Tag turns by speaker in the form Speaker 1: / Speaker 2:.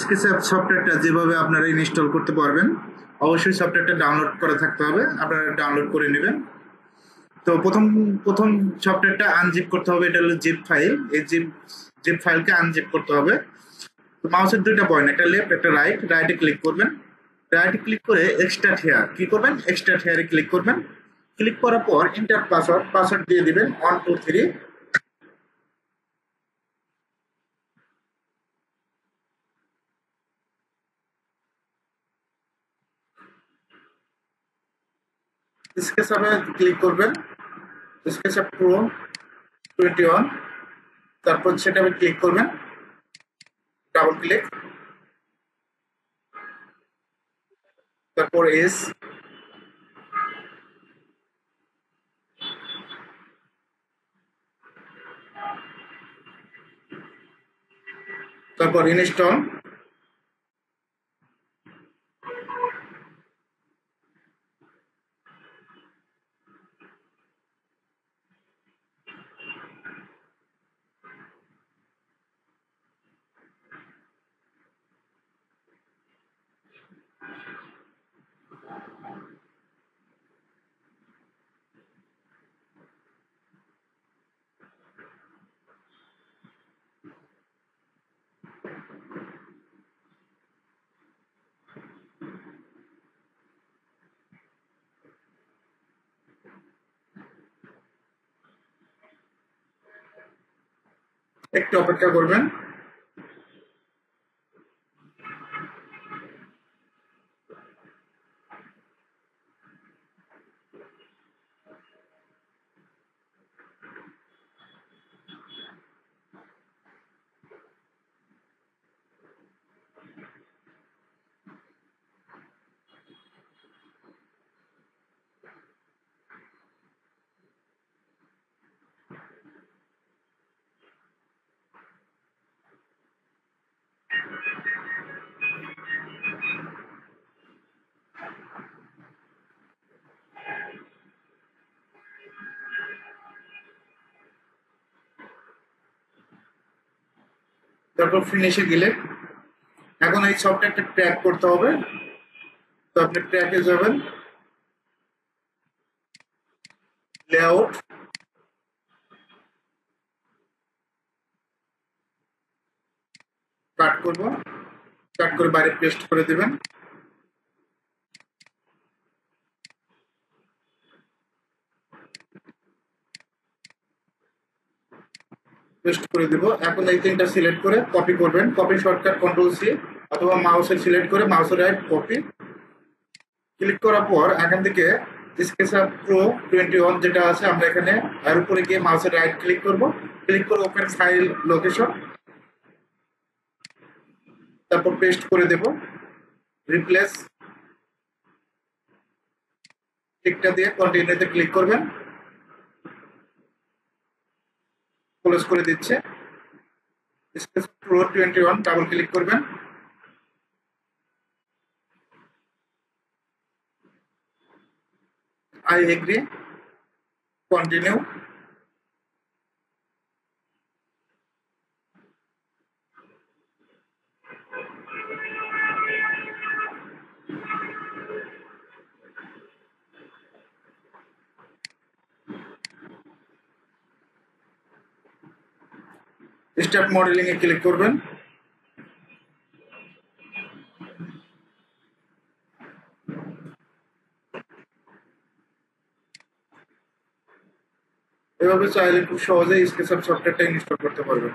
Speaker 1: SketchUp সফটওয়্যারটা যেভাবে আপনারা ইনস্টল করতে পারবেন, অবশ্যই সফটওয়্যারটা ডাউনলোড করা থাকতে হবে। আপনারা ডাউনলোড করে নেবেন। তো প্রথম প্রথম সফটওয়্যারটা আনজিপ করতে হবে। এটা হলো জিপ ফাইল। এই জিপ ফাইলকে আনজিপ করতে হবে। তো মাউসের দুইটা পয়েন্ট, একটা লেফট একটা রাইট। রাইটে ক্লিক করবেন। রাইটে ক্লিক করে এক্সট্রাক্ট হেয়ার কি করবেন, এক্সট্রাক্ট হেয়ারে ক্লিক করবেন। ক্লিক করার পর এন্টার পাসওয়ার্ড দিয়ে দিবেন 123। স্কেচআপে ক্লিক করবেন, স্কেচআপ প্রো 21। তারপর সেটাতে ক্লিক করবেন, ডাবল ক্লিক, তারপর এস, তারপর ইনস্টল। একটু অপেক্ষা করবেন। তারপর ফিনিশে গেলে এখন এই সফটওয়্যারটা ট্র্যাক করতে হবে। তো আপনি ট্র্যাকে যাবেন, লেআউট, কাট করব, কাট করে বাইরে পেস্ট করে দেবেন। পেস্ট করে দিব। এখন এই তিনটা সিলেক্ট করে কপি করবেন। কপি শর্টকাট কন্ট্রোল সি, অথবা মাউসের সিলেক্ট করে মাউসের রাইট কপি। ক্লিক করার পর এখান থেকে স্কেচআপ প্রো 21 যেটা আছে, আমরা এখানে এর উপরে গিয়ে মাউসের রাইট ক্লিক করব। ক্লিক করে ওপেন ফাইল লোকেশন, তারপর পেস্ট করে দেব। রিপ্লেস টিকটা দিয়ে কন্টিনিউতে ক্লিক করবেন। ক্লোজ করে দিচ্ছে। স্কেচআপ প্রো 21 ডাবল ক্লিক করবেন। I agree, continue। Step modelling A click করবেন। এভাবে চাইলে খুব সহজেই স্কেচআপ সফটওয়্যারটা ইনস্টল করতে পারবেন।